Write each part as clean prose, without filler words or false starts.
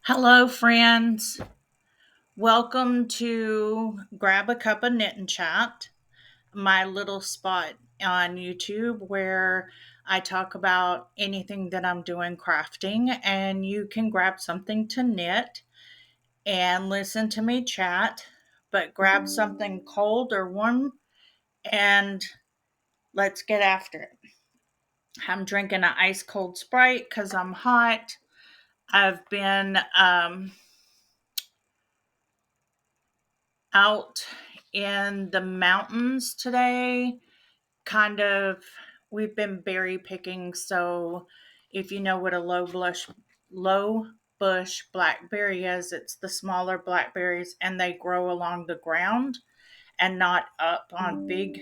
Hello, friends. Welcome to Grab a Cup of Knit and Chat, my little spot on YouTube where I talk about anything that I'm doing crafting, and you can grab something to knit and listen to me chat, but grab something cold or warm and let's get after it. I'm drinking an ice cold Sprite because I'm hot. I've been out in the mountains today. Kind of, we've been berry picking. So, if you know what a low bush blackberry is, it's the smaller blackberries, and they grow along the ground and not up on big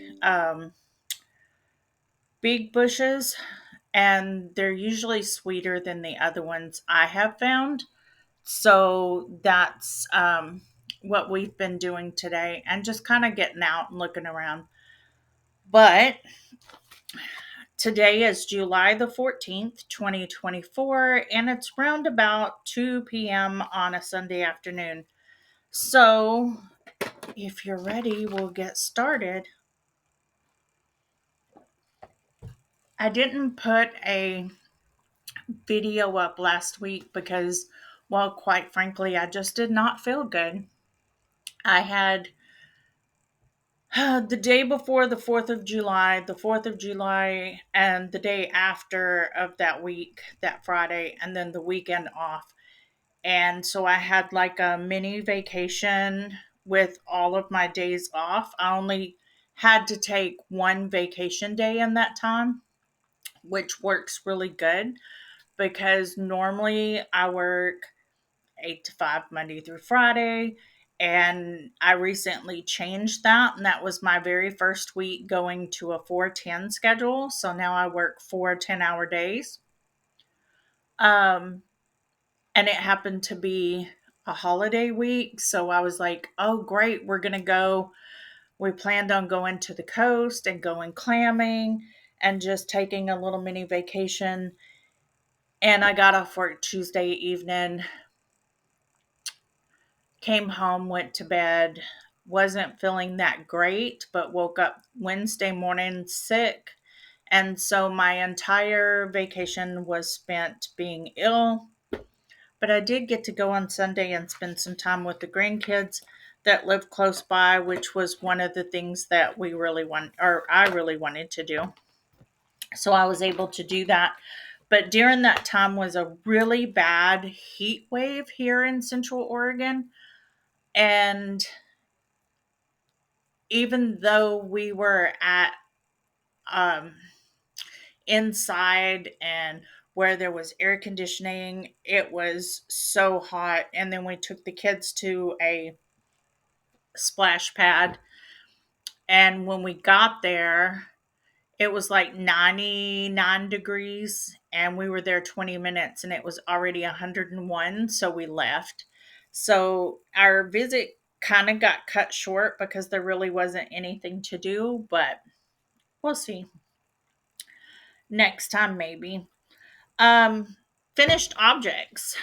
bushes. And they're usually sweeter than the other ones I have found. So that's what we've been doing today and just kind of getting out and looking around. But today is July the 14th, 2024, and it's round about 2 p.m. on a Sunday afternoon. So if you're ready, we'll get started. I didn't put a video up last week because, well, quite frankly, I just did not feel good. I had the day before the 4th of July, the 4th of July, and the day after of that week, that Friday, and then the weekend off. And so I had like a mini vacation with all of my days off. I only had to take one vacation day in that time, which works really good because normally I work 8 to 5 Monday through Friday. And I recently changed that. And that was my very first week going to a 410 schedule. So now I work 4 10-hour days. Um, and it happened to be a holiday week. So I was like, oh, great. We're going to go. We planned on going to the coast and going clamming and just taking a little mini vacation. And I got off work Tuesday evening, came home, went to bed, wasn't feeling that great, but woke up Wednesday morning sick. And so my entire vacation was spent being ill. But I did get to go on Sunday and spend some time with the grandkids that live close by, which was one of the things that we really want, or I really wanted to do. So I was able to do that. But during that time was a really bad heat wave here in Central Oregon. And even though we were at um, inside and where there was air conditioning, it was so hot. And then we took the kids to a splash pad. And when we got there, it was like 99 degrees. And we were there 20 minutes and it was already 101. So we left. So our visit kind of got cut short because there really wasn't anything to do, but we'll see. Next time, maybe. Um, Finished objects.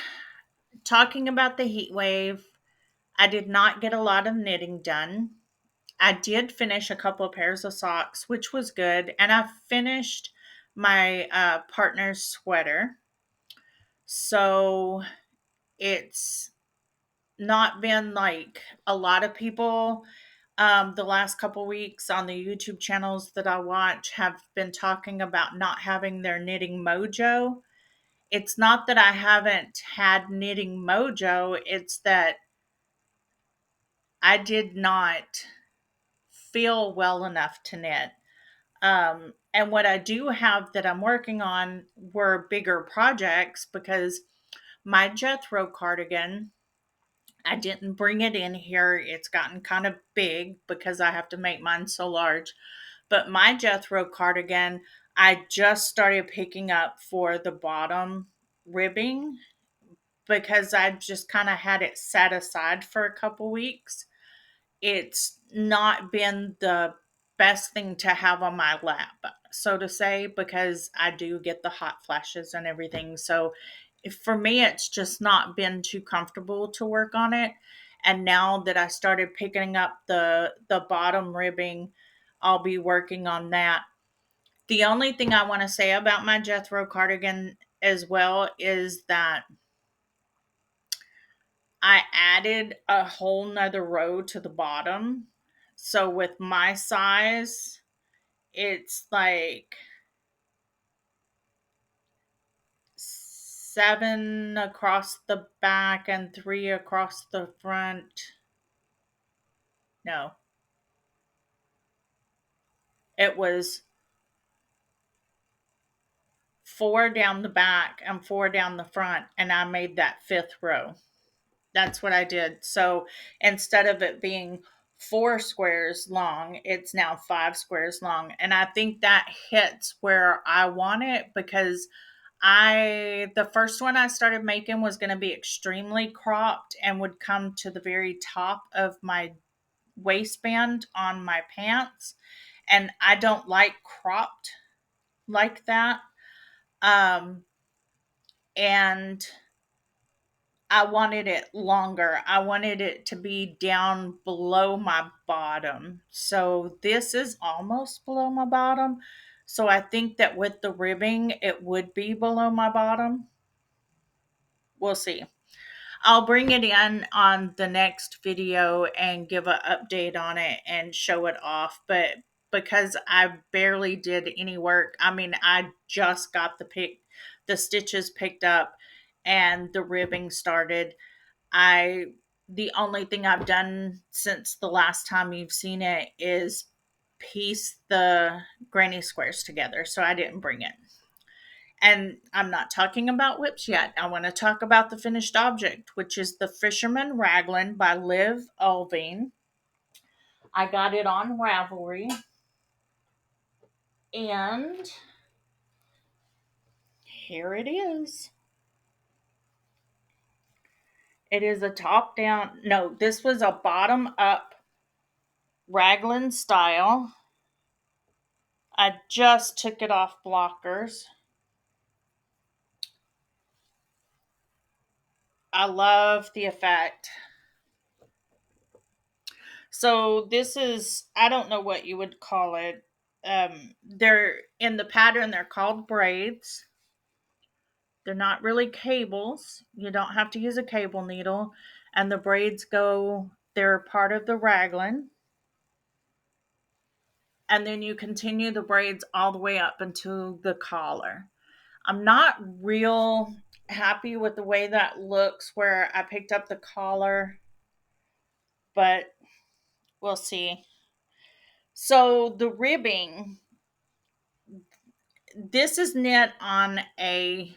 Talking about the heat wave, I did not get a lot of knitting done. I did finish a couple of pairs of socks, which was good, and I finished my partner's sweater. So it's not been like a lot of people the last couple weeks on the YouTube channels that I watch have been talking about not having their knitting mojo. It's not that I haven't had knitting mojo, it's that I did not feel well enough to knit. And what I do have that I'm working on were bigger projects because my Jethro cardigan, I didn't bring it in here. It's gotten kind of big because I have to make mine so large. But my Jethro cardigan, I just started picking up for the bottom ribbing because I just kind of had it set aside for a couple weeks. It's not been the best thing to have on my lap, so to say, because I do get the hot flashes and everything. So for me, it's just not been too comfortable to work on it. And now that I started picking up the bottom ribbing, I'll be working on that. The only thing I want to say about my Jethro cardigan as well is that I added a whole nother row to the bottom. So with my size, it's like 7 across the back and 3 across the front. No, it was 4 down the back and 4 down the front, and I made that fifth row. That's what I did. So instead of it being 4 squares long, it's now 5 squares long. And I think that hits where I want it because the first one I started making was going to be extremely cropped and would come to the very top of my waistband on my pants. And I don't like cropped like that. Um, and I wanted it longer. I wanted it to be down below my bottom. So this is almost below my bottom. So I think that with the ribbing, it would be below my bottom. We'll see. I'll bring it in on the next video and give an update on it and show it off. But because I barely did any work, I mean, I just got the stitches picked up and the ribbing started. I the only thing I've done since the last time you've seen it is piece the granny squares together. So I didn't bring it. And I'm not talking about whips yet. I want to talk about the finished object, which is the Fisherman Raglan by Liv Ulving. I got it on Ravelry. And here it is. It is a top down, no, this was a bottom up raglan style. I just took it off blockers. I love the effect. So this is, I don't know what you would call it. They're in the pattern, they're called braids. They're not really cables. You don't have to use a cable needle. And the braids they're part of the raglan. And then you continue the braids all the way up into the collar. I'm not real happy with the way that looks where I picked up the collar, but we'll see. So the ribbing, this is knit on a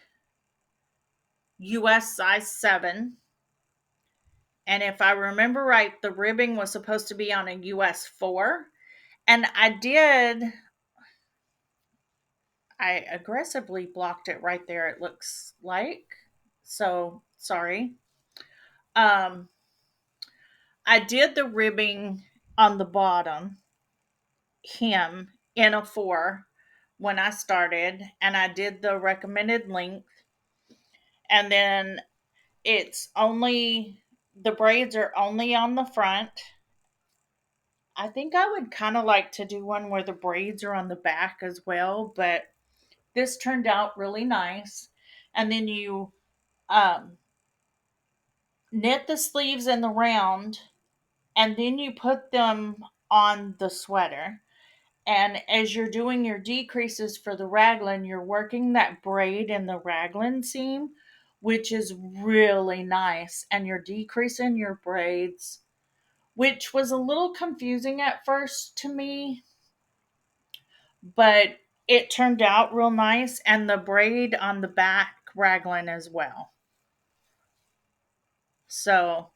US size 7. And if I remember right, the ribbing was supposed to be on a US 4. And I aggressively blocked it right there, it looks like. So sorry. Um, I did the ribbing on the bottom hem in a 4 when I started, and I did the recommended length. And then the braids are only on the front. I think I would kind of like to do one where the braids are on the back as well, but this turned out really nice. And then you um, knit the sleeves in the round, and then you put them on the sweater. And as you're doing your decreases for the raglan, you're working that braid in the raglan seam, which is really nice. And you're decreasing your braids, which was a little confusing at first to me, but it turned out real nice. And the braid on the back raglan as well. So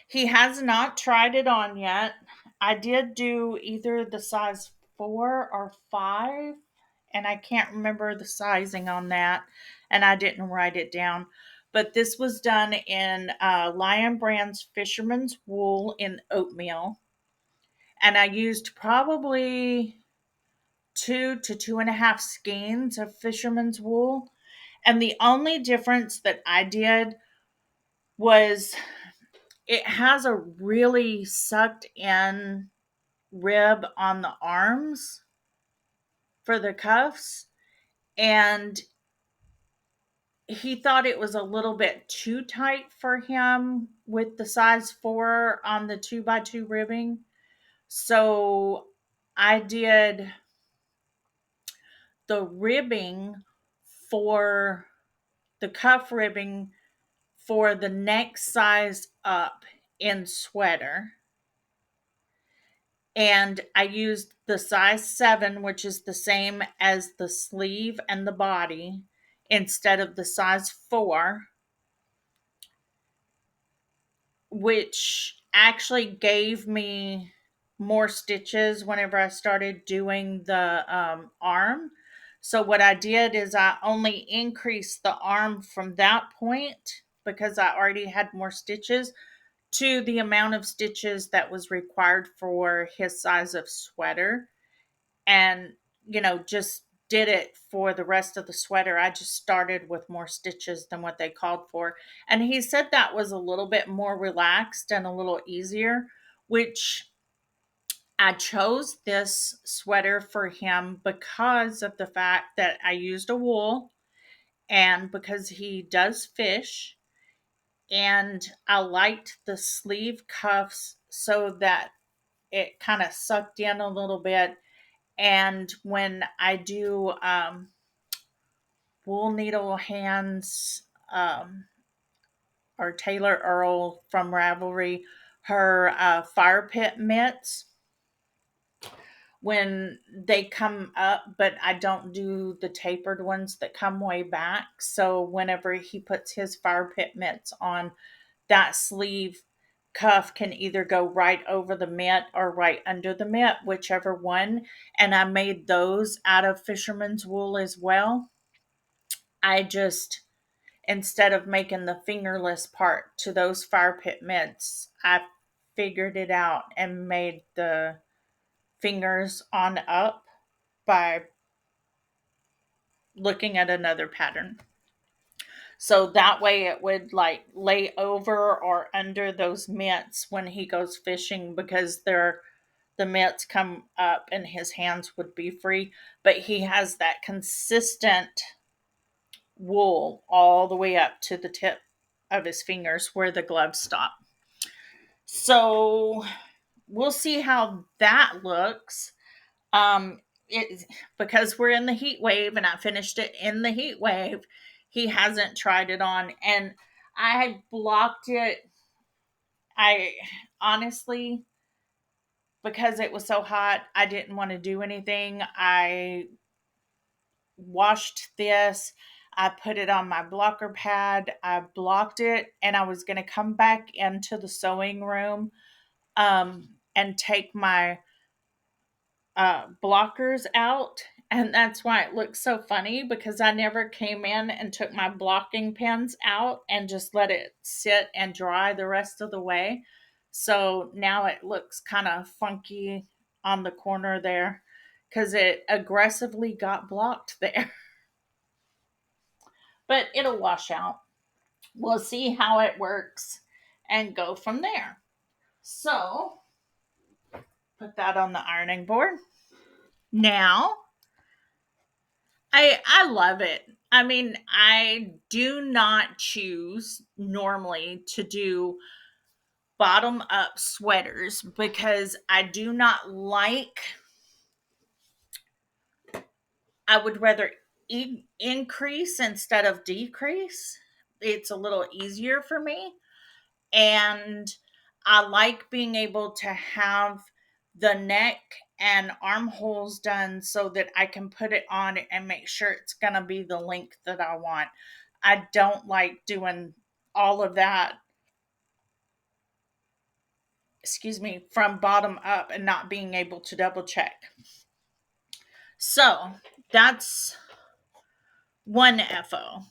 he has not tried it on yet. I did do either the size 4 or 5, and I can't remember the sizing on that, and I didn't write it down. But this was done in Lion Brand's Fisherman's Wool in oatmeal, and I used probably 2 to 2.5 skeins of Fisherman's Wool. And the only difference that I did was it has a really sucked in rib on the arms for the cuffs. And he thought it was a little bit too tight for him with the size 4 on the 2x2 ribbing. So I did the ribbing for the cuff ribbing for the next size up in sweater. And I used the size 7, which is the same as the sleeve and the body, instead of the size 4, which actually gave me more stitches whenever I started doing the arm. So, what I did is I only increased the arm from that point because I already had more stitches to the amount of stitches that was required for his size of sweater. And, just did it for the rest of the sweater. I just started with more stitches than what they called for. And he said that was a little bit more relaxed and a little easier, which I chose this sweater for him because of the fact that I used a wool and because he does fish. And I liked the sleeve cuffs so that it kind of sucked in a little bit. And when I do wool needle hands, or Taylor Earl from Ravelry, her fire pit mitts, when they come up, but I don't do the tapered ones that come way back. So whenever he puts his fire pit mitts on, that sleeve cuff can either go right over the mitt or right under the mitt, whichever one. And I made those out of fisherman's wool as well. I just, instead of making the fingerless part to those fire pit mitts, I figured it out and made the fingers on up by looking at another pattern. So that way it would like lay over or under those mitts when he goes fishing because the mitts come up and his hands would be free. But he has that consistent wool all the way up to the tip of his fingers where the gloves stop. So we'll see how that looks. It because we're in the heat wave and I finished it in the heat wave. He hasn't tried it on, and I had blocked it. I honestly, because it was so hot, I didn't want to do anything. I washed this. I put it on my blocker pad. I blocked it, and I was going to come back into the sewing room and take my blockers out. And that's why it looks so funny because I never came in and took my blocking pins out and just let it sit and dry the rest of the way. So now it looks kind of funky on the corner there because it aggressively got blocked there. But it'll wash out. We'll see how it works and go from there. So put that on the ironing board. Now I love it. I mean, I do not choose normally to do bottom up sweaters because I do not like, I would rather increase instead of decrease. It's a little easier for me. And I like being able to have the neck and armholes done so that I can put it on and make sure it's going to be the length that I want. I don't like doing all of that, excuse me, from bottom up and not being able to double check. So that's one FO.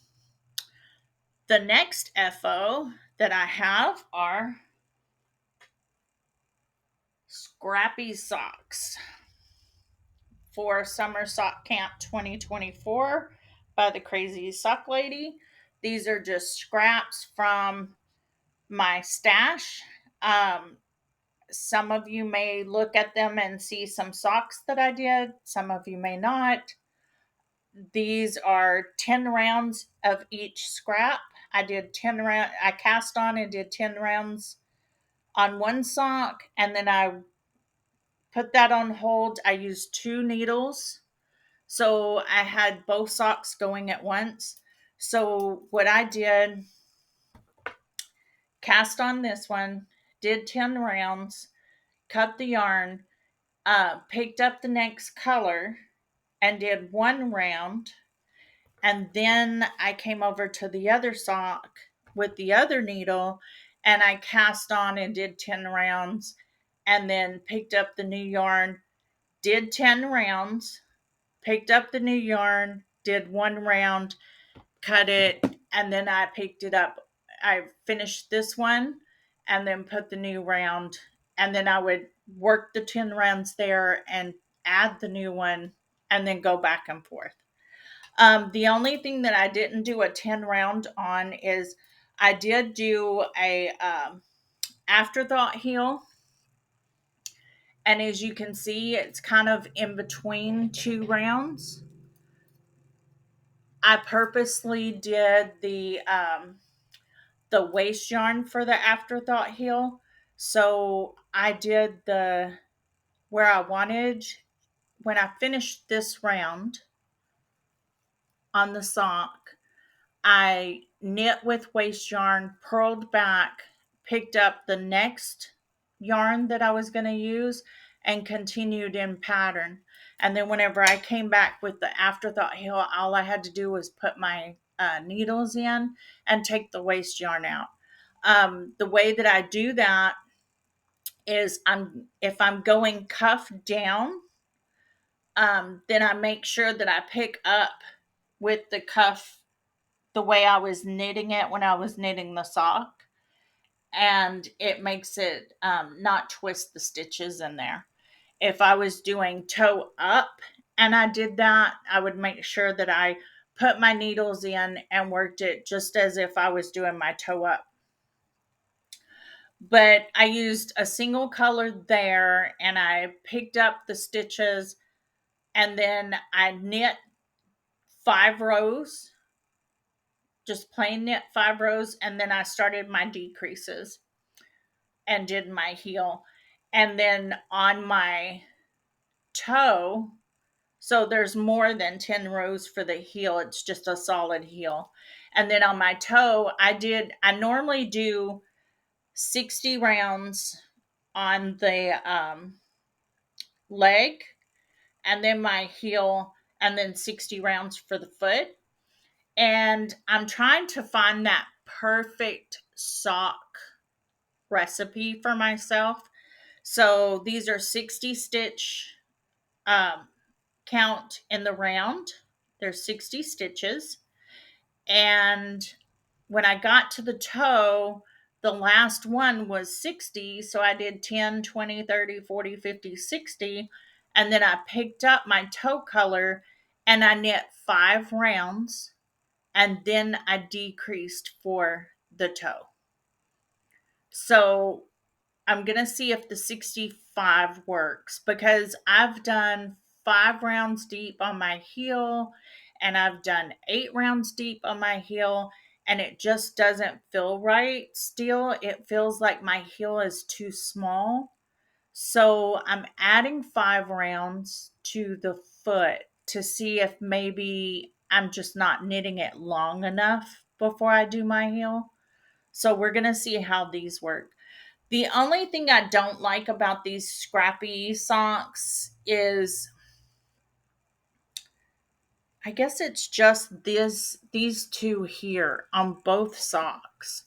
The next FO that I have are scrappy socks for Summer Sock Camp 2024 by the Crazy Sock Lady. These are just scraps from my stash. Um, some of you may look at them and see some socks that I did, some of you may not. These are 10 rounds of each scrap. I did 10 round I cast on and did 10 rounds on one sock, and then I put that on hold. I used two needles. So I had both socks going at once. So what I did, cast on this one, did 10 rounds, cut the yarn, picked up the next color and did one round. And then I came over to the other sock with the other needle and I cast on and did 10 rounds and then picked up the new yarn, did 10 rounds, picked up the new yarn, did one round, cut it, and then I picked it up. I finished this one and then put the new round, and then I would work the 10 rounds there and add the new one and then go back and forth. The only thing that I didn't do a 10 round on is I did do a afterthought heel. And as you can see, it's kind of in between two rounds. I purposely did the waste yarn for the afterthought heel. So I did the where I wanted when I finished this round on the sock, I knit with waste yarn, purled back, picked up the next yarn that I was going to use, and continued in pattern. And then whenever I came back with the afterthought heel, all I had to do was put my needles in and take the waste yarn out. The way that I do that is if I'm going cuff down, then I make sure that I pick up with the cuff the way I was knitting it when I was knitting the sock, and it makes it not twist the stitches in there. If I was doing toe up and I did that, I would make sure that I put my needles in and worked it just as if I was doing my toe up. But I used a single color there and I picked up the stitches and then I knit 5 rows, just plain knit 5 rows, and then I started my decreases and did my heel. And then on my toe, so there's more than 10 rows for the heel, it's just a solid heel. And then on my toe, I normally do 60 rounds on the leg and then my heel and then 60 rounds for the foot. And I'm trying to find that perfect sock recipe for myself. So these are 60 stitch um, count in the round. There's 60 stitches. And when I got to the toe, the last one was 60. So I did 10, 20, 30, 40, 50, 60. And then I picked up my toe color and I knit 5 rounds. And then I decreased for the toe. So I'm going to see if the 65 works because I've done 5 rounds deep on my heel and I've done 8 rounds deep on my heel and it just doesn't feel right. Still, it feels like my heel is too small. So I'm adding 5 rounds to the foot to see if maybe I'm just not knitting it long enough before I do my heel. So we're going to see how these work. The only thing I don't like about these scrappy socks is I guess it's just these two here on both socks.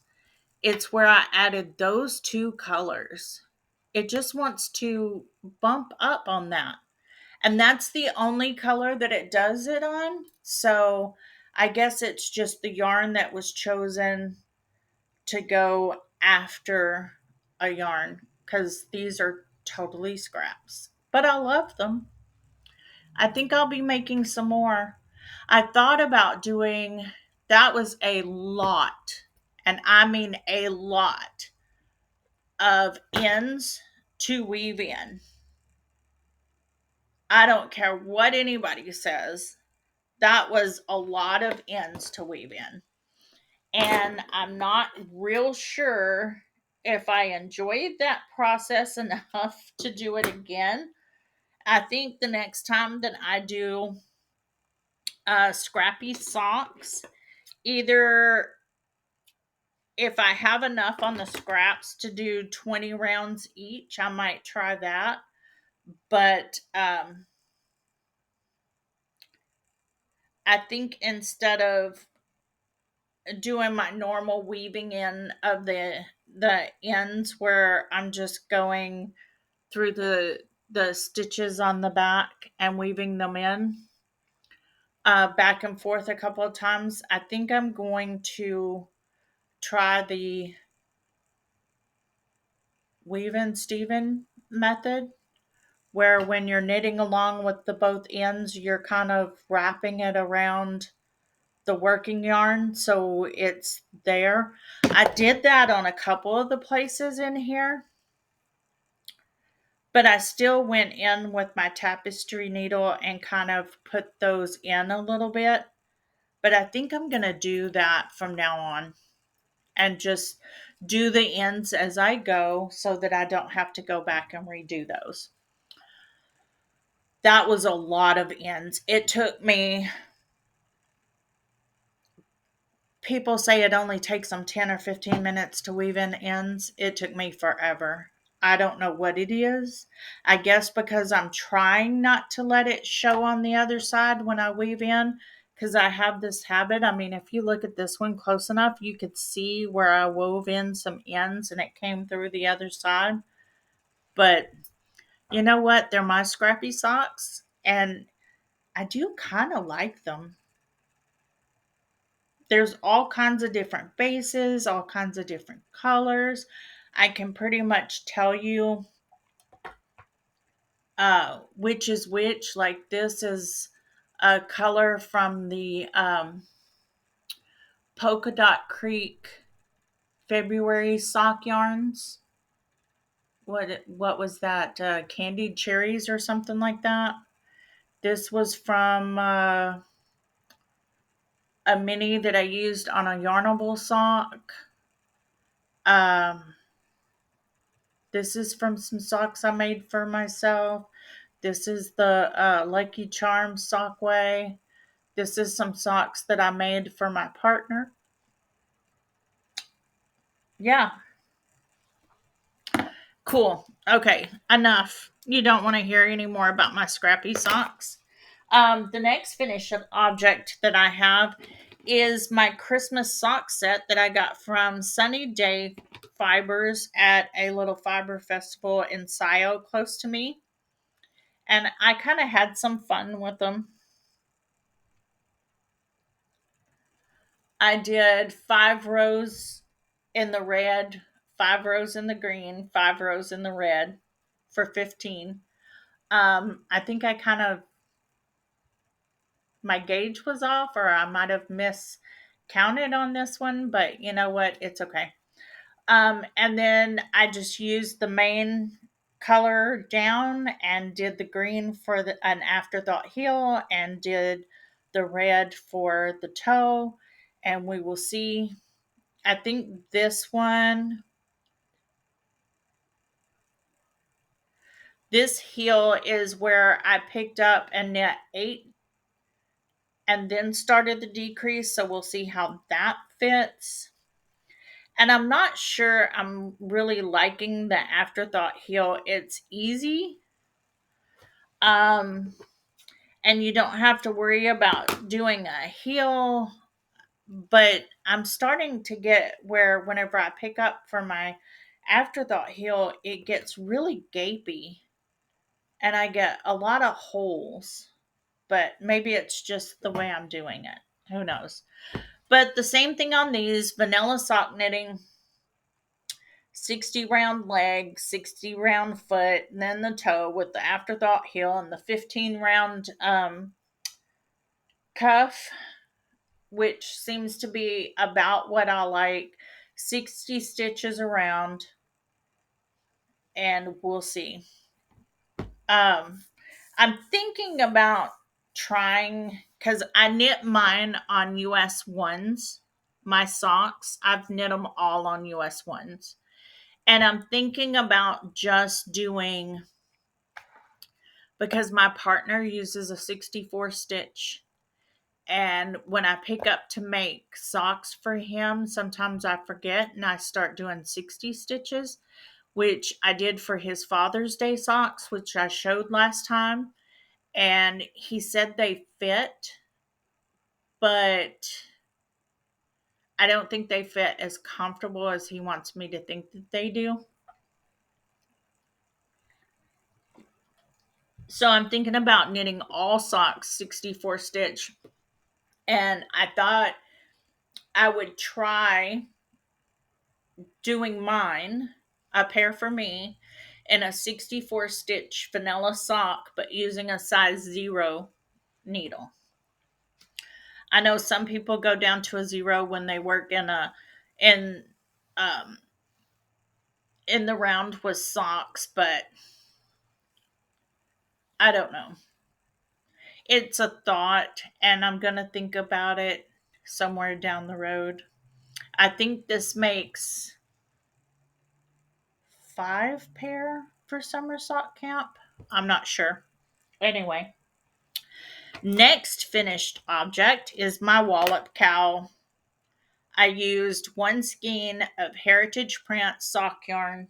It's where I added those two colors. It just wants to bump up on that. And that's the only color that it does it on. So I guess it's just the yarn that was chosen to go after a yarn because these are totally scraps. But I love them. I think I'll be making some more. I thought about doing that was a lot, and I mean a lot of ends to weave in. I don't care what anybody says. That was a lot of ends to weave in. And I'm not real sure if I enjoyed that process enough to do it again. I think the next time that I do scrappy socks, either if I have enough on the scraps to do 20 rounds each, I might try that. But I think instead of doing my normal weaving in of the ends where I'm just going through the stitches on the back and weaving them in back and forth a couple of times, I think I'm going to try the weave in Steven method, where when you're knitting along with the both ends, you're kind of wrapping it around the working yarn so it's there. I did that on a couple of the places in here, but I still went in with my tapestry needle and kind of put those in a little bit. But I think I'm going to do that from now on and just do the ends as I go so that I don't have to go back and redo those. That was a lot of ends. It took me, people say it only takes them 10 or 15 minutes to weave in ends. It took me forever. I don't know what it is. I guess because I'm trying not to let it show on the other side when I weave in, because I have this habit. I mean, if you look at this one close enough, you could see where I wove in some ends and it came through the other side. But you know what? They're my scrappy socks, and I do kind of like them. There's all kinds of different bases, all kinds of different colors. I can pretty much tell you which is which. Like this is a color from the Polka Dot Creek February sock yarns. What was that? Candied cherries or something like that. This was from a mini that I used on a yarnable sock. Um, this is from some socks I made for myself. This is the Lucky Charms sockway. This is some socks that I made for my partner. Yeah, cool. Okay, enough. You don't want to hear any more about my scrappy socks. The next finished object that I have is my Christmas sock set that I got from Sunny Day Fibers at a little fiber festival in Scio close to me. And I kind of had some fun with them. I did 5 rows in the red, 5 rows in the green, 5 rows in the red for 15. I think I kind of, my gauge was off or I might have miscounted on this one, but you know what? It's okay. And then I just used the main color down and did the green for an afterthought heel and did the red for the toe. And we will see. I think this heel is where I picked up and knit 8 and then started the decrease. So we'll see how that fits. And I'm not sure I'm really liking the afterthought heel. It's easy. Um, and you don't have to worry about doing a heel. But I'm starting to get where whenever I pick up for my afterthought heel, it gets really gapy and I get a lot of holes. But maybe it's just the way I'm doing it. Who knows? But the same thing on these vanilla sock knitting, 60 round leg, 60 round foot, and then the toe with the afterthought heel and the 15 round cuff, which seems to be about what I like. 60 stitches around, and we'll see. Um, I'm thinking about trying because I knit mine on US ones. My socks, I've knit them all on US ones. And I'm thinking about just doing, because my partner uses a 64 stitch. And when I pick up to make socks for him, sometimes I forget and I start doing 60 stitches, which I did for his Father's Day socks, which I showed last time. And he said they fit, but I don't think they fit as comfortable as he wants me to think that they do. So I'm thinking about knitting all socks 64 stitch. And I thought I would try doing mine, a pair for me, in a 64 stitch vanilla sock, but using a size 0 needle. I know some people go down to a 0 when they work in um in the round with socks, but I don't know. It's a thought, and I'm going to think about it somewhere down the road. I think this makes 5 pair for summer sock camp. I'm not sure. Anyway, next finished object is my Wolop cowl. I used one skein of Heritage Print sock yarn.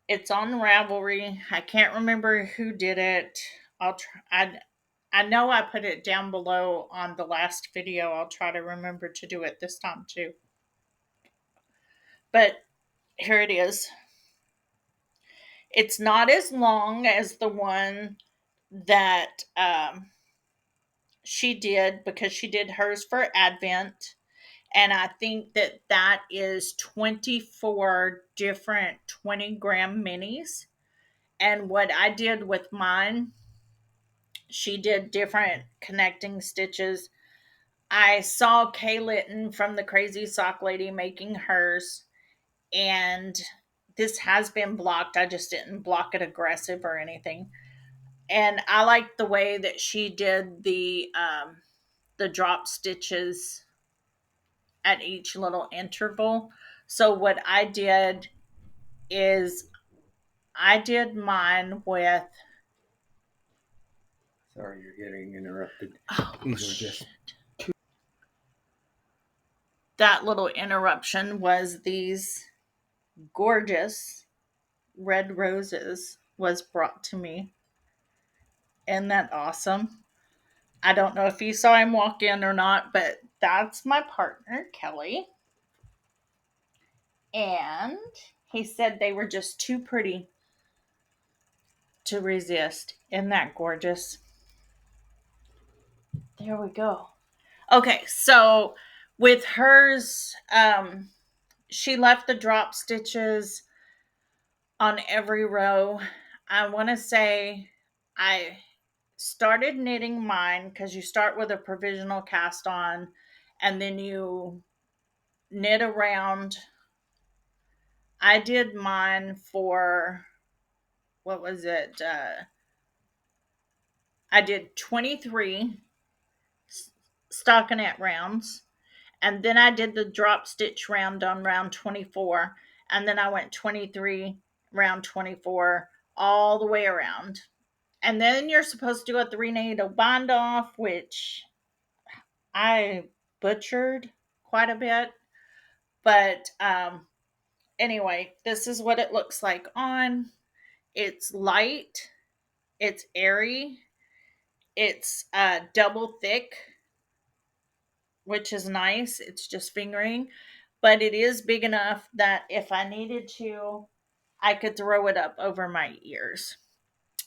It's on Ravelry. I can't remember who did it. I'll try. I know I put it down below on the last video. I'll try to remember to do it this time too. But here it is. It's not as long as the one that she did, because she did hers for Advent. And I think that that is 24 different 20-gram minis. And what I did with mine, she did different connecting stitches. I saw Kay Litton from the Crazy Sock Lady making hers, and this has been blocked. I just didn't block it aggressive or anything. And I like the way that she did the drop stitches at each little interval. So what I did is I did mine with. Sorry, you're getting interrupted. Oh, These are just that little interruption was these gorgeous red roses was brought to me. Isn't that awesome? I don't know if you saw him walk in or not, but that's my partner, Kelly. And he said they were just too pretty to resist. Isn't that gorgeous? There we go. Okay, so with hers, she left the drop stitches on every row. I want to say I started knitting mine because you start with a provisional cast on and then you knit around. I did mine for, what was it? I did 23 stockinette rounds, and then I did the drop stitch round on round 24, and then I went 23, round 24, all the way around. And then you're supposed to do a 3 needle bind off, which I butchered quite a bit. But anyway, this is what it looks like on. It's light, it's airy, it's double thick, which is nice. It's just fingering, but it is big enough that if I needed to, I could throw it up over my ears.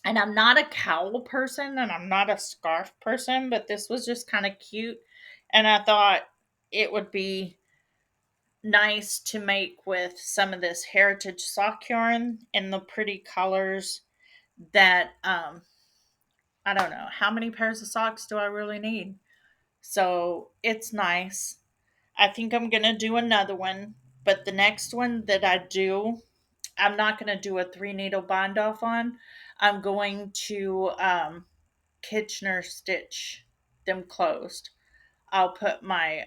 And I'm not a cowl person and I'm not a scarf person, but this was just kind of cute. And I thought it would be nice to make with some of this heritage sock yarn in the pretty colors that I don't know. How many pairs of socks do I really need? So it's nice. I think I'm going to do another one, but the next one that I do, I'm not going to do a 3 needle bind off on. I'm going to Kitchener stitch them closed. I'll put my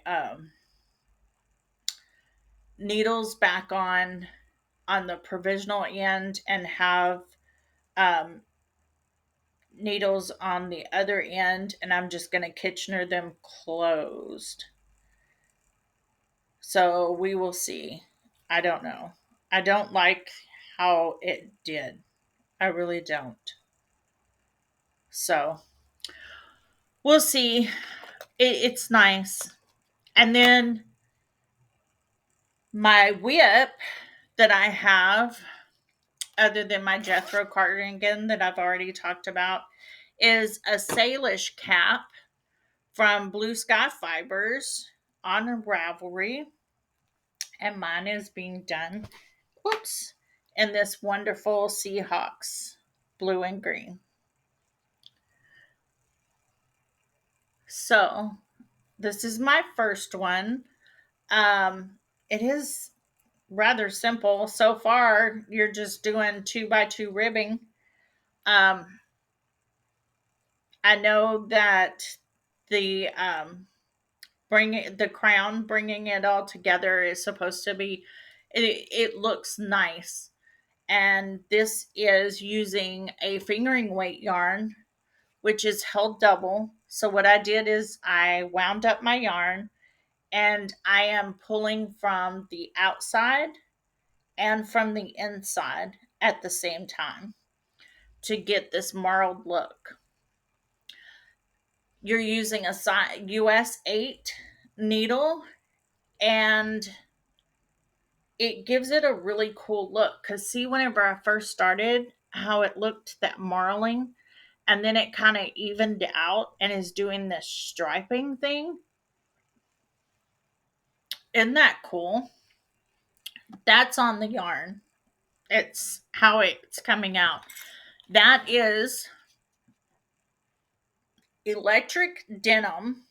needles back on the provisional end and have um, needles on the other end, and I'm just going to Kitchener them closed. So we will see. I don't know. I don't like how it did. I really don't. So we'll see. It's nice. And then my whip that I have, other than my Jethro cardigan that I've already talked about, is a Salish cap from Blue Sky Fibers on Ravelry. And mine is being done, whoops, in this wonderful Seahawks blue and green. So this is my first one. It is rather simple. So far, you're just doing 2x2 ribbing. Um, I know that the the crown, bringing it all together, is supposed to be. It looks nice, and this is using a fingering weight yarn, which is held double. So what I did is I wound up my yarn, and I am pulling from the outside and from the inside at the same time to get this marled look. You're using a US 8 needle, and it gives it a really cool look. Because, see, whenever I first started, how it looked, that marling, and then it kind of evened out and is doing this striping thing. Isn't that cool? That's on the yarn. It's how it's coming out. That is electric denim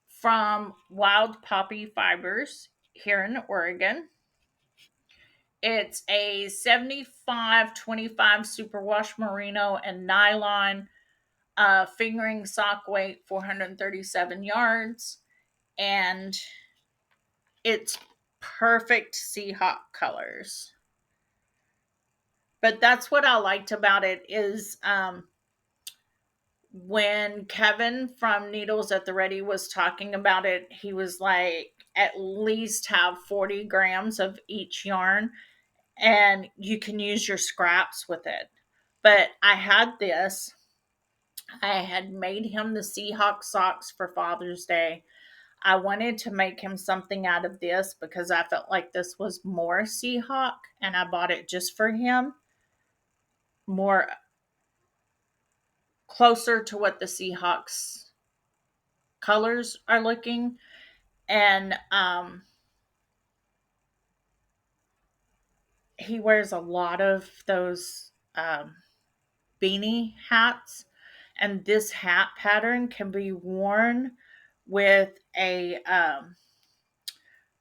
from Wild Poppy Fibers here in Oregon. It's a 75/25 superwash merino and nylon fingering sock weight, 437 yards, and it's perfect Seahawk colors. But that's what I liked about it is when Kevin from Needles at the Ready was talking about it, he was like, at least have 40 grams of each yarn, and you can use your scraps with it. But I had this. I had made him the Seahawk socks for Father's Day. I wanted to make him something out of this because I felt like this was more Seahawk, and I bought it just for him, more closer to what the Seahawks colors are looking. And he wears a lot of those beanie hats, and this hat pattern can be worn with a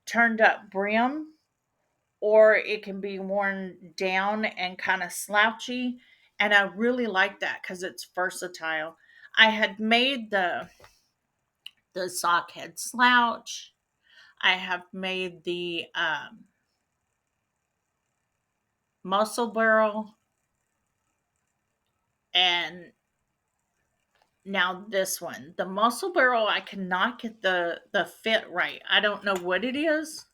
turned up brim, or it can be worn down and kind of slouchy. And I really like that because it's versatile. I had made the sock head slouch. I have made the muscle barrel, and now this one, the muscle barrel, I cannot get the fit right. I don't know what it is,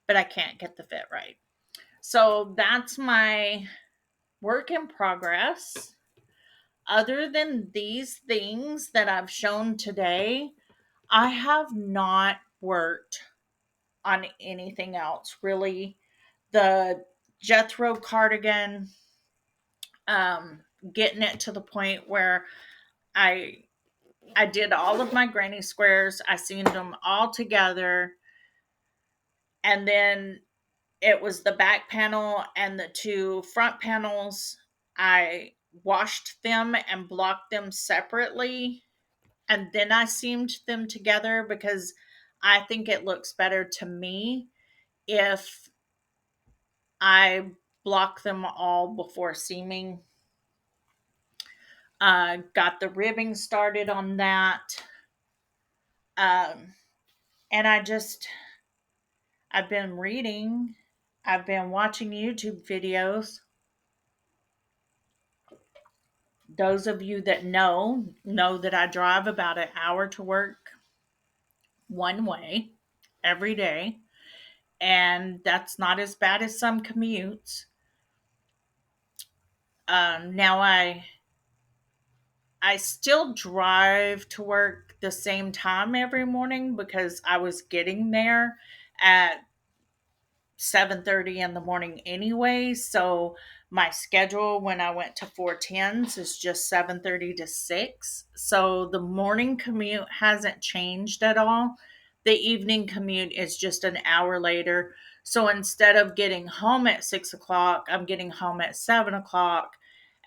but I can't get the fit right. So that's my work in progress. Other than these things that I've shown today, I have not worked on anything else really. The Jethro cardigan, getting it to the point where I I did all of my granny squares. I seamed them all together, and then it was the back panel and the two front panels. I washed them and blocked them separately, and then I seamed them together because I think it looks better to me if I block them all before seaming. Got the ribbing started on that. Um, and I've been reading, I've been watching YouTube videos. Those of you that know that I drive about an hour to work one way every day, and that's not as bad as some commutes. Now I still drive to work the same time every morning because I was getting there at 7:30 in the morning anyway. So my schedule when I went to 410s is just 7:30 to 6. So the morning commute hasn't changed at all. The evening commute is just an hour later. So instead of getting home at 6 o'clock, I'm getting home at 7 o'clock.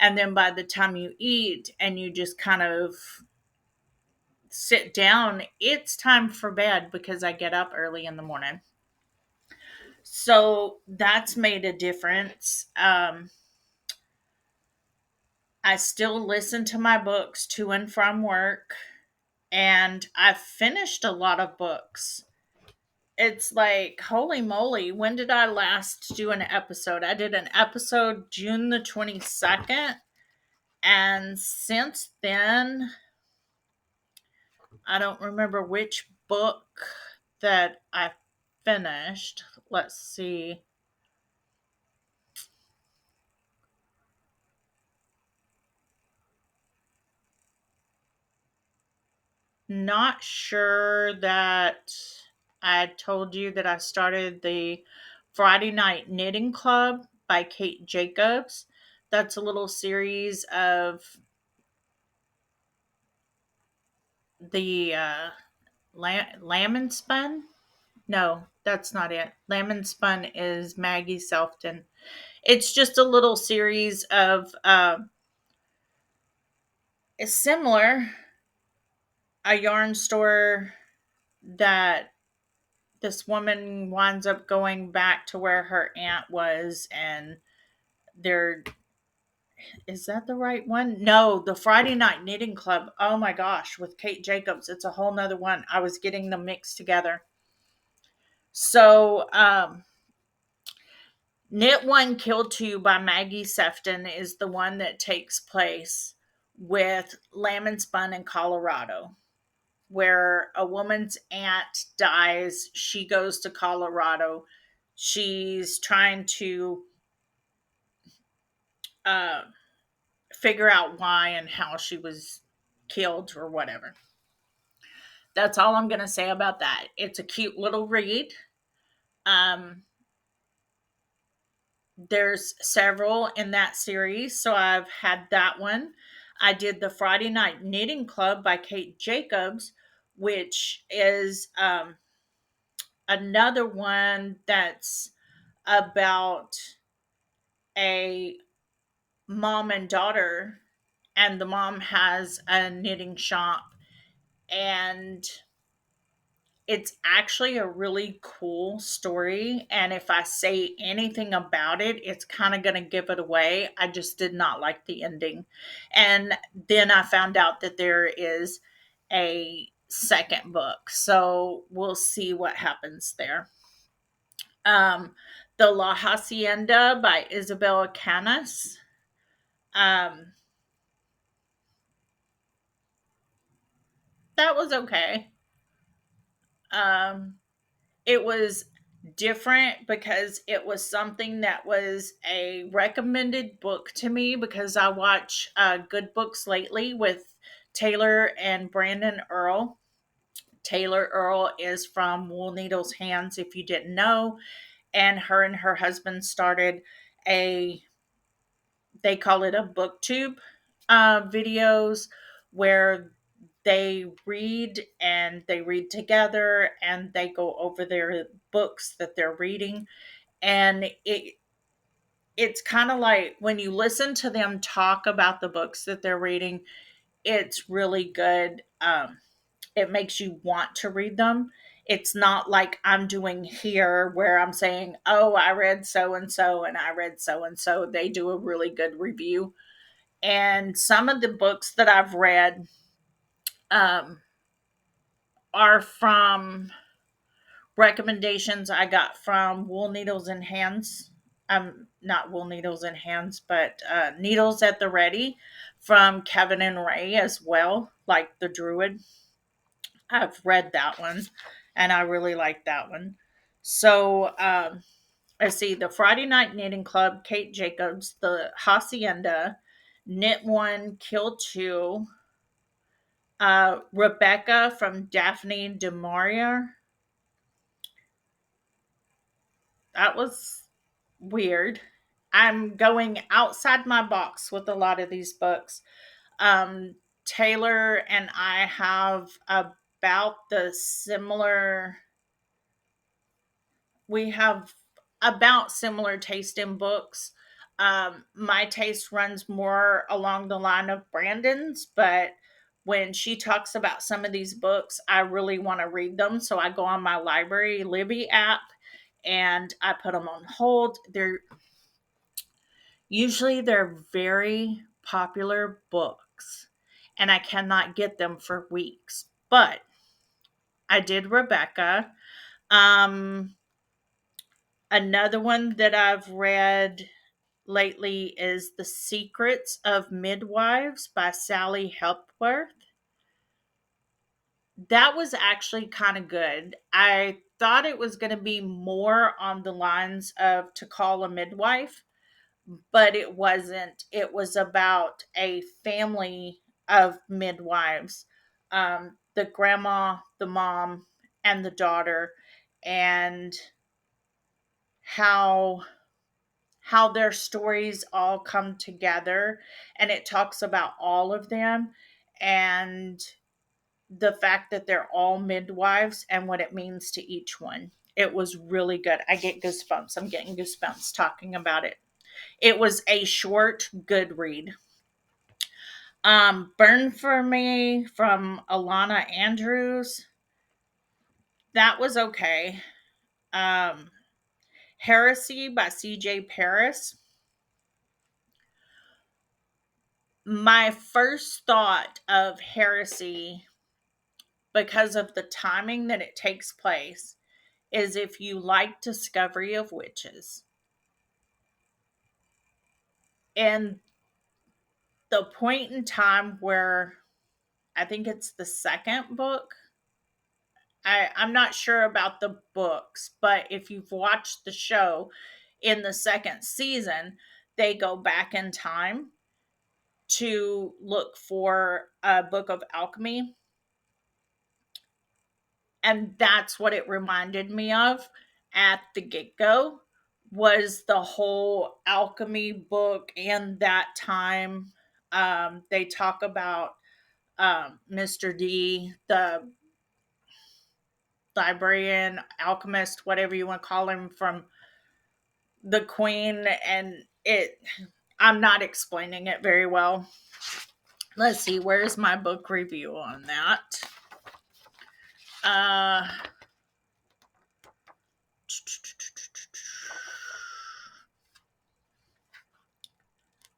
And then by the time you eat and you just kind of sit down, it's time for bed because I get up early in the morning. So that's made a difference. I still listen to my books to and from work, and I've finished a lot of books. It's like, holy moly, when did I last do an episode? I did an episode June the 22nd, and since then, I don't remember which book that I finished. Let's see. Not sure that I told you that I started the Friday Night Knitting Club by Kate Jacobs. That's a little series of the Lamb and Spun. No, that's not it. Lamb and Spun is Maggie Selfton. It's just a little series of it's similar, a yarn store that this woman winds up going back to where her aunt was, and there is that the right one? No, the Friday Night Knitting Club. Oh my gosh, with Kate Jacobs, it's a whole nother one. I was getting them mixed together. So Knit One Kill Two by Maggie Sefton is the one that takes place with Lamb and Spun in Colorado, where a woman's aunt dies. She goes to Colorado. She's trying to uh, figure out why and how she was killed or whatever. That's all I'm going to say about that. It's a cute little read. Um, there's several in that series, so I've had that one. I did the Friday Night Knitting Club by Kate Jacobs, which is another one that's about a mom and daughter, and the mom has a knitting shop, and it's actually a really cool story. And if I say anything about it, it's kind of going to give it away. I just did not like the ending. And then I found out that there is a second book. So we'll see what happens there. The La Hacienda by Isabella Canas. Um, that was okay. Um, it was different because it was something that was a recommended book to me because I watch Good Books Lately with Taylor and Brandon Earl. Taylor Earl is from Wool Needles Hands, if you didn't know, and her husband started a, they call it a booktube videos where they read together and they go over their books that they're reading, and it's kind of like when you listen to them talk about the books that they're reading, it's really good. It makes you want to read them. It's not like I'm doing here where I'm saying, oh, I read so and I read so and so. They do a really good review. And some of the books that I've read um, are from recommendations I got from Wool Needles and Hands. Not Wool Needles and Hands, but Needles at the Ready from Kevin and Ray as well, like the Druid. I've read that one and I really like that one. So let's see, the Friday Night Knitting Club, Kate Jacobs, the Hacienda, Knit One, Kill Two, Rebecca from Daphne du Maurier. That was weird. I'm going outside my box with a lot of these books. Um, Taylor and I have about the similar, we have about similar taste in books. My taste runs more along the line of Brandon's, but when she talks about some of these books, I really want to read them. So I go on my library Libby app and I put them on hold. They're very popular books and I cannot get them for weeks. But I did Rebecca. Um, Another one that I've read lately is The Secrets of Midwives by Sally Hepworth. That was actually kind of good. I thought it was going to be more on the lines of To Call a Midwife, but it wasn't. It was about a family of midwives, the grandma, the mom, and the daughter, and how their stories all come together, and it talks about all of them and the fact that they're all midwives and what it means to each one. It was really good. I get goosebumps. I'm getting goosebumps talking about it. It was a short, good read. Burn for Me from Alana Andrews. That was okay. Um, Heresy by CJ Paris. My first thought of Heresy, because of the timing that it takes place, is if you like Discovery of Witches. And the point in time where I think it's the second book. I'm not sure about the books, but if you've watched the show in the second season, they go back in time to look for a book of alchemy. And that's what it reminded me of at the get-go, was the whole alchemy book. And that time they talk about Mr. D, the librarian, alchemist, whatever you want to call him, from the queen. And I'm not explaining it very well. Let's see, where's my book review on that? Uh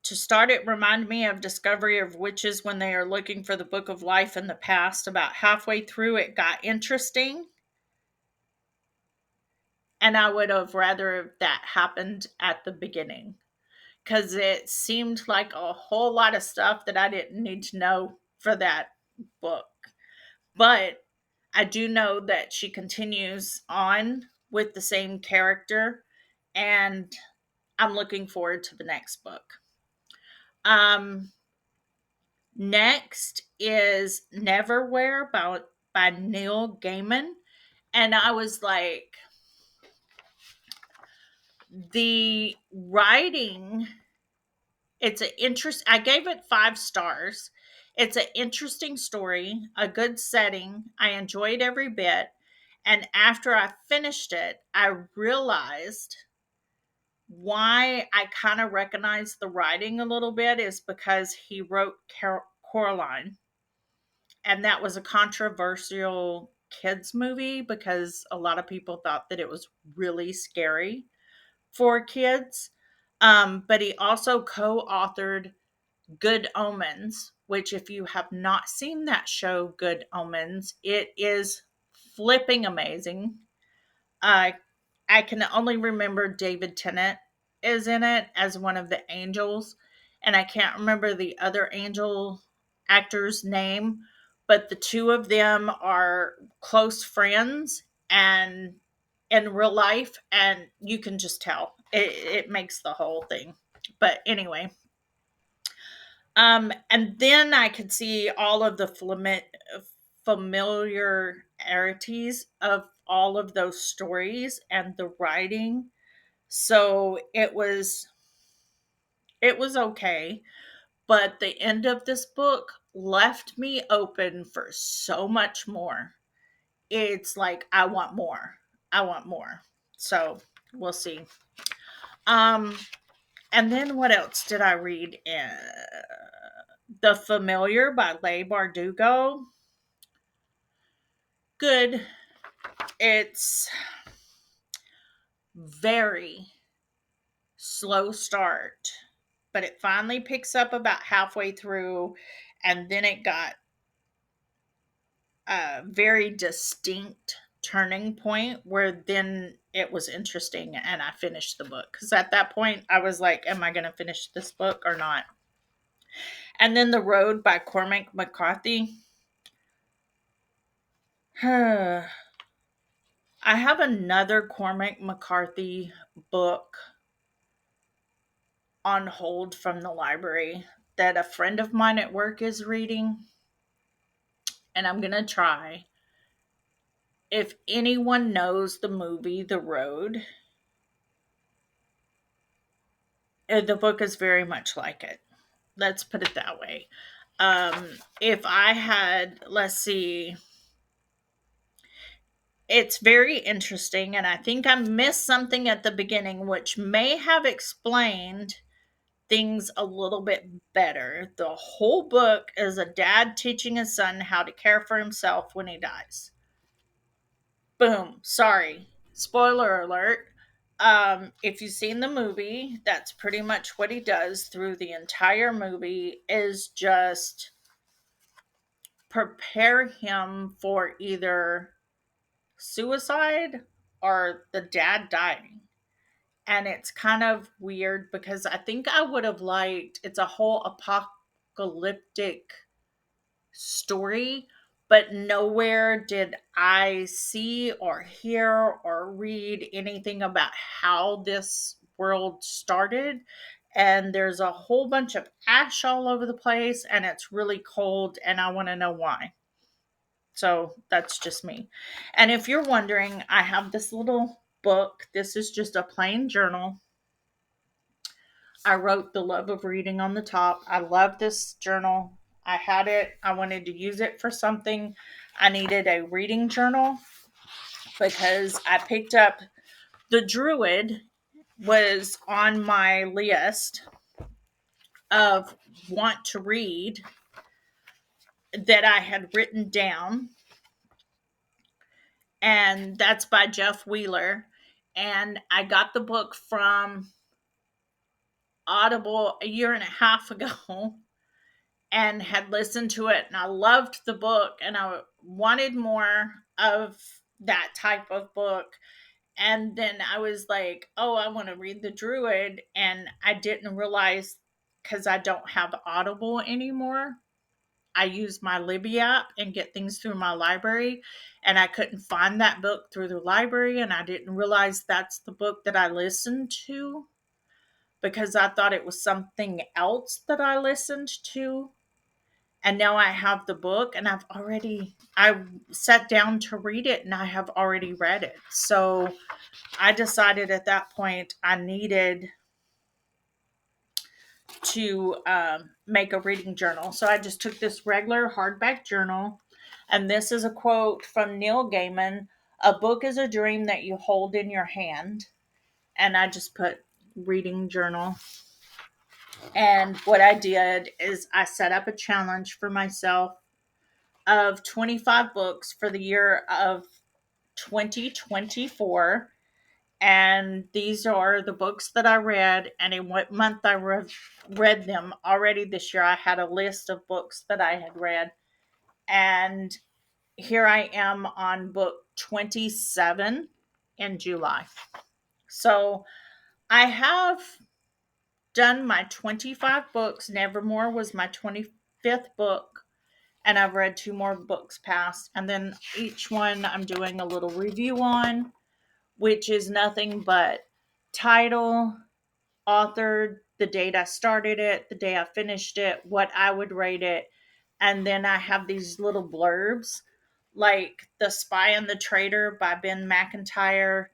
To start, it reminded me of Discovery of Witches when they are looking for the Book of Life in the past. About halfway through, it got interesting, and I would have rather that happened at the beginning because it seemed like a whole lot of stuff that I didn't need to know for that book. But I do know that she continues on with the same character, and I'm looking forward to the next book. Um, Next is Neverwhere by Neil Gaiman. And I was like, the writing, it's an interest. I gave it 5 stars. It's an interesting story, a good setting. I enjoyed every bit. And after I finished it, I realized why I kind of recognize the writing a little bit is because he wrote Coraline, and that was a controversial kids movie because a lot of people thought that it was really scary for kids. But he also co-authored Good Omens, which, if you have not seen that show, Good Omens, it is flipping amazing. Uh, I can only remember David Tennant is in it as one of the angels, and I can't remember the other angel actor's name, but the two of them are close friends and in real life, and you can just tell it makes the whole thing. But anyway, and then I could see all of the familiarities of all of those stories and the writing. So it was okay, but the end of this book left me open for so much more. It's like I want more. I want more. So we'll see. Um and then what else did I read? The Familiar by Leigh Bardugo. Good. It's very slow start, but it finally picks up about halfway through, and then it got a very distinct turning point where then it was interesting and I finished the book, because at that point I was like, am I going to finish this book or not? And then The Road by Cormac McCarthy. I have another Cormac McCarthy book on hold from the library that a friend of mine at work is reading, and I'm going to try. If anyone knows the movie The Road, the book is very much like it. Let's put it that way. If I had, let's see, it's very interesting, and I think I missed something at the beginning, which may have explained things a little bit better. The whole book is a dad teaching his son how to care for himself when he dies. Boom. Sorry. Spoiler alert. If you've seen the movie, that's pretty much what he does through the entire movie, is just prepare him for either suicide or the dad dying. And it's kind of weird because I think I would have liked, it's a whole apocalyptic story, but nowhere did I see or hear or read anything about how this world started. And there's a whole bunch of ash all over the place, and it's really cold, and I want to know why. So that's just me. And if you're wondering, I have this little book. This is just a plain journal. I wrote The Love of Reading on the top. I love this journal. I had it. I wanted to use it for something. I needed a reading journal because I picked up The Druid was on my list of want to read that I had written down, and that's by Jeff Wheeler. And I got the book from Audible a year and a half ago and had listened to it, and I loved the book and I wanted more of that type of book. And then I was like, oh, I want to read The Druid, and I didn't realize, because I don't have Audible anymore, I use my Libby app and get things through my library, and I couldn't find that book through the library, and I didn't realize that's the book that I listened to, because I thought it was something else that I listened to. And now I have the book, and I sat down to read it, and I have already read it. So I decided at that point I needed to make a reading journal. So I just took this regular hardback journal, and this is a quote from Neil Gaiman: "A book is a dream that you hold in your hand." And I just put reading journal. And what I did is I set up a challenge for myself of 25 books for the year of 2024. And these are the books that I read and in what month I read them. Already this year, I had a list of books that I had read. And here I am on book 27 in July. So I have done my 25 books. Nevermore was my 25th book. And I've read two more books past. And then each one I'm doing a little review on, which is nothing but title, author, the date I started it, the day I finished it, what I would rate it. And then I have these little blurbs like The Spy and the Traitor by Ben McIntyre,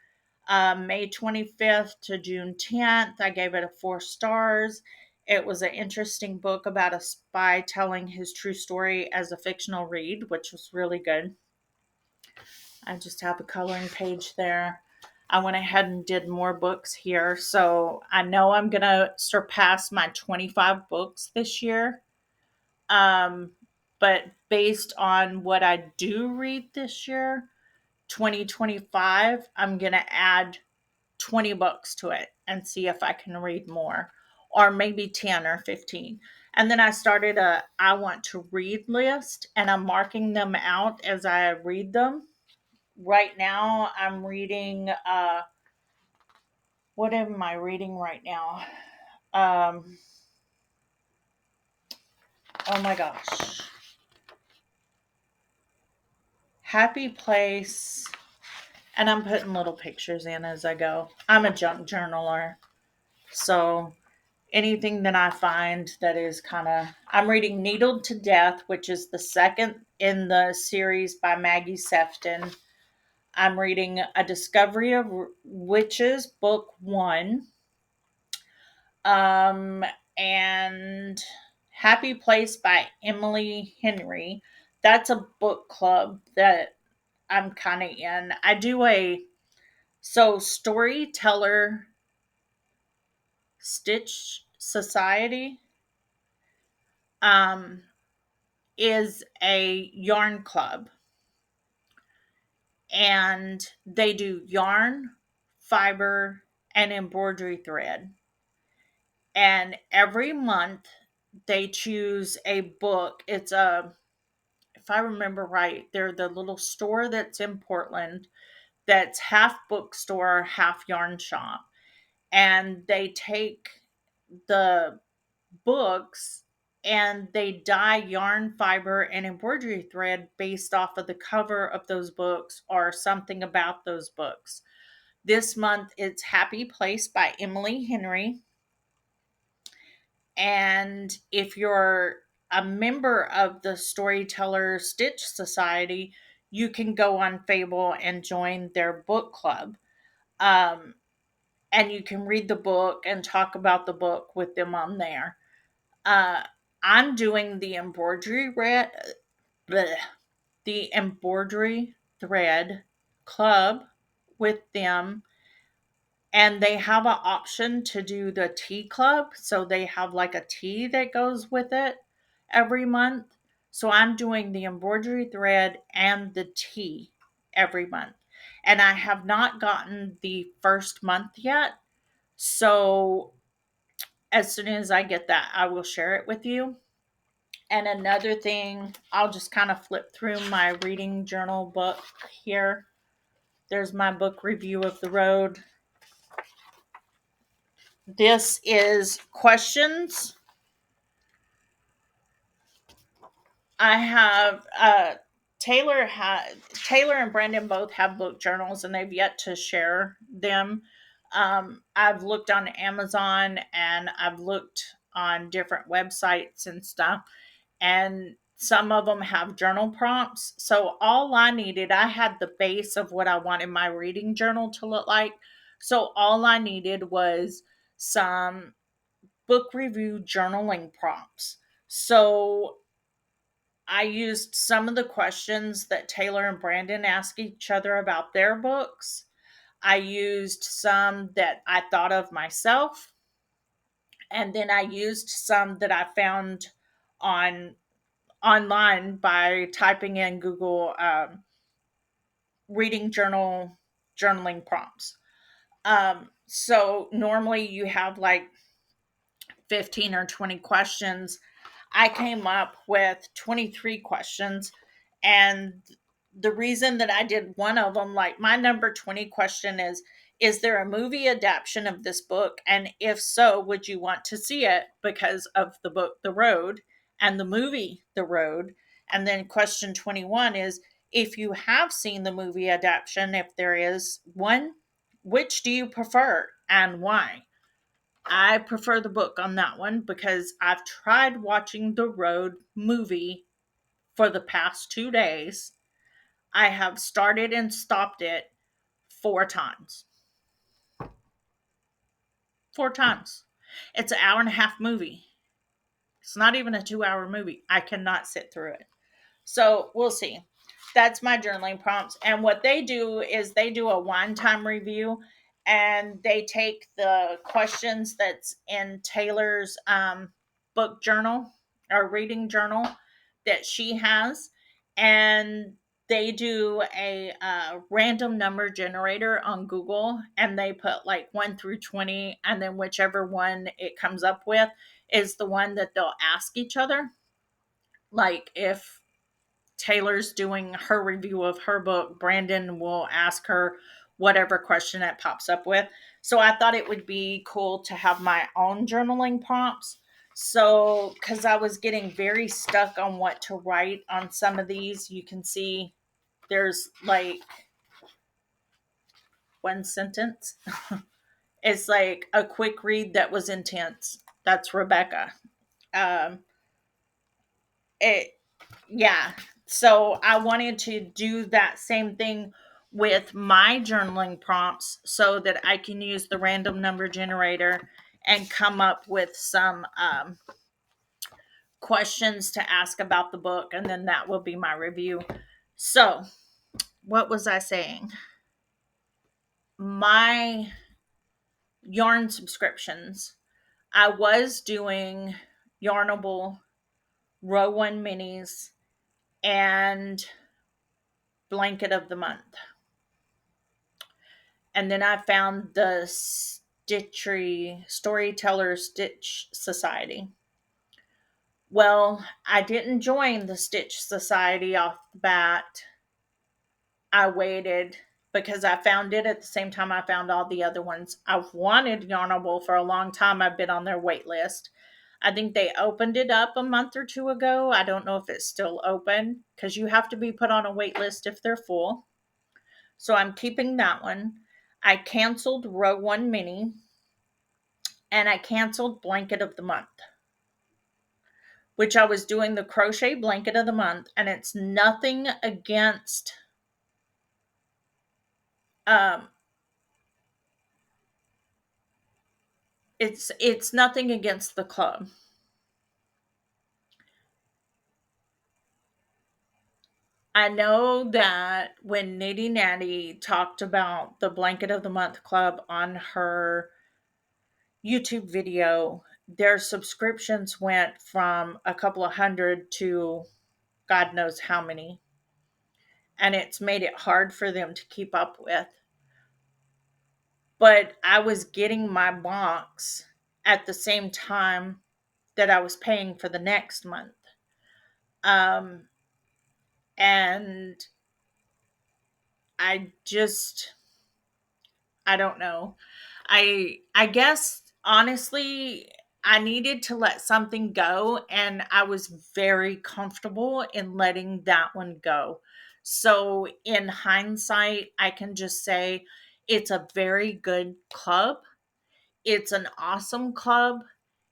May 25th to June 10th. I gave it a 4 stars. It was an interesting book about a spy telling his true story as a fictional read, which was really good. I just have a coloring page there. I went ahead and did more books here. So I know I'm going to surpass my 25 books this year. Um, but based on what I do read this year, 2025, I'm going to add 20 books to it and see if I can read more, or maybe 10 or 15. And then I started a I want to read list, and I'm marking them out as I read them. Right now I'm reading what am I reading right now? Um oh my gosh. Happy Place, and I'm putting little pictures in as I go. I'm a junk journaler. So anything that I find that is kind of I'm reading Needled to Death, which is the second in the series by Maggie Sefton. I'm reading A Discovery of Witches, book 1. Um, and Happy Place by Emily Henry. That's a book club that I'm kind of in. I do a Storyteller Stitch Society um, is a yarn club, and they do yarn, fiber, and embroidery thread. And every month they choose a book. It's a if I remember right, they're the little store that's in Portland that's half bookstore, half yarn shop. And they take the books and they dye yarn, fiber, and embroidery thread based off of the cover of those books or something about those books. This month it's Happy Place by Emily Henry. And if you're a member of the Storyteller Stitch Society, you can go on Fable and join their book club. Um, and you can read the book and talk about the book with them on there. Uh, I'm doing bleh, the embroidery thread club with them, and they have an option to do the tea club, so they have like a tea that goes with it every month. So I'm doing the embroidery thread and the tea every month, and I have not gotten the first month yet. So as soon as I get that, I will share it with you. And another thing, I'll just kind of flip through my reading journal book here. There's my book review of the road. This is questions. I have Taylor and Brandon both have book journals and they've yet to share them. I've looked on Amazon and I've looked on different websites and stuff, and some of them have journal prompts. So all I needed, I had the base of what I wanted my reading journal to look like. So all I needed was some book review journaling prompts. So I used some of the questions that Taylor and Brandon ask each other about their books. I used some that I thought of myself, and then I used some that I found on online by typing in Google reading journal journaling prompts. So normally you have like 15 or 20 questions. I came up with 23 questions. And the reason that I did one of them, like my number 20 question is there a movie adaptation of this book? And if so, would you want to see it because of the book, The Road, and the movie, The Road? And then question 21 is if you have seen the movie adaptation, if there is one, which do you prefer and why? I prefer the book on that one because I've tried watching the Road movie for the past 2 days. I have started and stopped it 4 times. 4 times. It's an hour and a half movie. It's not even a 2 hour movie. I cannot sit through it. So we'll see. That's my journaling prompts. And what they do is they do a one time review, and they take the questions that's in Taylor's book journal or reading journal that she has, and they do a random number generator on Google, and they put like 1 through 20, and then whichever one it comes up with is the one that they'll ask each other. Like if Taylor's doing her review of her book, Brandon will ask her whatever question it pops up with. So I thought it would be cool to have my own journaling prompts. So, because I was getting very stuck on what to write on some of these, you can see there's like one sentence. It's like a quick read that was intense. That's Rebecca. Um, it Yeah. So I wanted to do that same thing with my journaling prompts so that I can use the random number generator and come up with some questions to ask about the book. And then that will be my review. So, what was I saying? My yarn subscriptions. I was doing Yarnable, Row One Minis, and Blanket of the Month. And then I found the Stitchery Storyteller Stitch Society. Well, I didn't join the Stitch Society off the bat. I waited because I found it at the same time I found all the other ones. I've wanted Yarnable for a long time. I've been on their wait list. I think they opened it up a month or two ago. I don't know if it's still open because you have to be put on a wait list if they're full. So I'm keeping that one. I canceled Row One Mini, and I canceled Blanket of the Month, which I was doing the crochet blanket of the month, and it's nothing against um it's nothing against the club. I know that when Nitty Natty talked about the blanket of the month club on her YouTube video, their subscriptions went from a couple of hundred to God knows how many. And it's made it hard for them to keep up with. But I was getting my box at the same time that I was paying for the next month. Um, and I just, I don't know. I guess honestly, I needed to let something go, and I was very comfortable in letting that one go. So in hindsight, I can just say it's a very good club. It's an awesome club,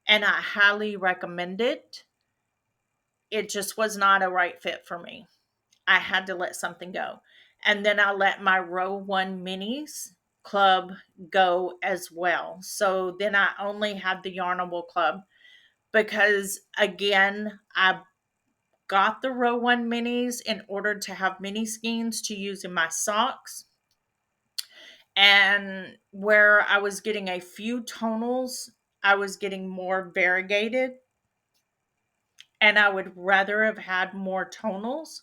and I highly recommend it. It just was not a right fit for me. I had to let something go. And then I let my Row One Minis club go as well. So then I only had the Yarnable club because, again, I got the Row One Minis in order to have mini skeins to use in my socks. And where I was getting a few tonals, I was getting more variegated, and I would rather have had more tonals.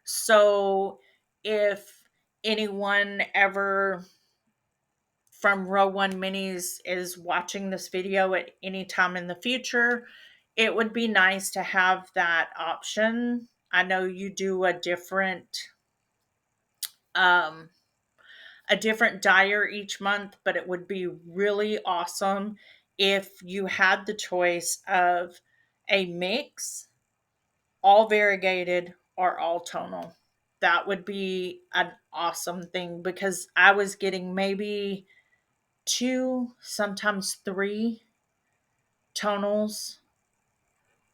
So if anyone ever from Row One Minis is watching this video at any time in the future, it would be nice to have that option. I know you do um, a different dyer each month, but it would be really awesome if you had the choice of a mix, all variegated or all tonal. That would be an awesome thing because I was getting maybe two, sometimes three tonals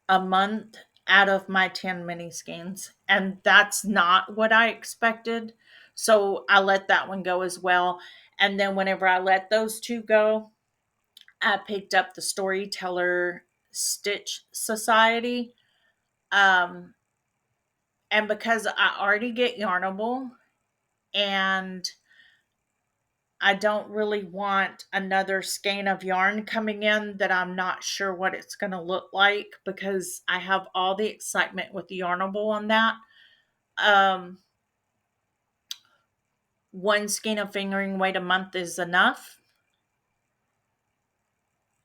a month out of my 10 mini skeins. And that's not what I expected. So I let that one go as well. And then whenever I let those two go, I picked up the Storyteller Stitch Society. Um, and because I already get Yarnable and I don't really want another skein of yarn coming in that I'm not sure what it's going to look like because I have all the excitement with the Yarnable on that. Um, One skein of fingering weight a month is enough.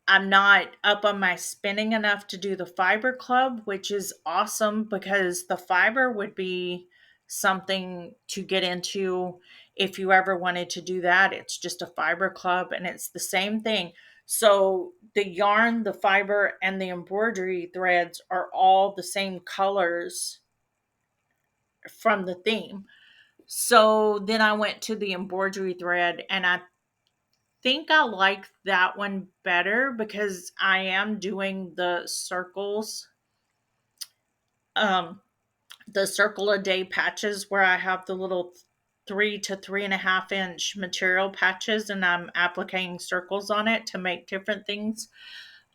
I'm not up on my spinning enough to do the fiber club, which is awesome because the fiber would be something to get into if you ever wanted to do that. It's just a fiber club and it's the same thing. So the yarn, the fiber, and the embroidery threads are all the same colors from the theme. So then I went to the embroidery thread and I think I like that one better because I am doing um, the circle a day patches where I have the little 3 to 3.5 inch material patches and I'm applying circles on it to make different things.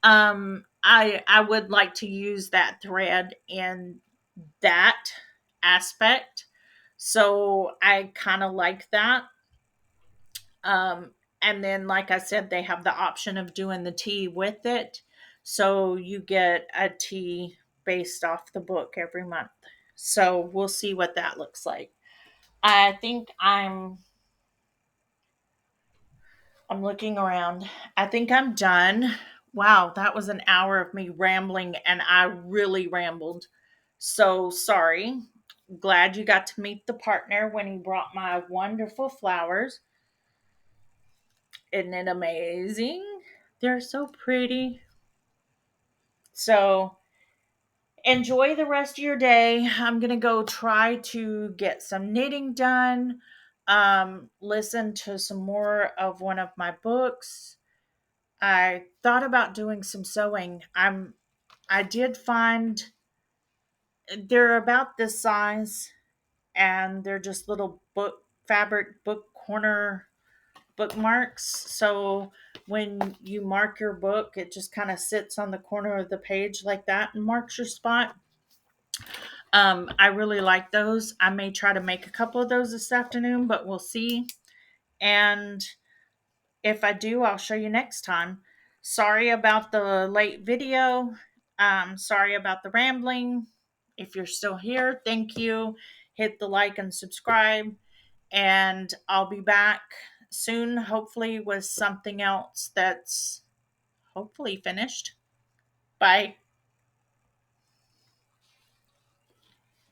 I would like to use that thread in that aspect. So I kind of like that. Um, and then, like I said, they have the option of doing the tea with it. So you get a tea based off the book every month. So we'll see what that looks like. I think I'm looking around. I think I'm done. Wow, that was an hour of me rambling and I really rambled. So sorry. Glad you got to meet the partner when he brought my wonderful flowers. Isn't it amazing? They're so pretty. So enjoy the rest of your day. I'm going to go try to get some knitting done, listen to some more of one of my books. I thought about doing some sewing. I did find they're about this size and they're just little book fabric book corner bookmarks. So when you mark your book, it just kind of sits on the corner of the page like that and marks your spot. I really like those. I may try to make a couple of those this afternoon, but we'll see. And if I do, I'll show you next time. Sorry about the late video. Sorry about the rambling. If you're still here, thank you. Hit the like and subscribe. And I'll be back soon, hopefully, with something else that's hopefully finished. Bye.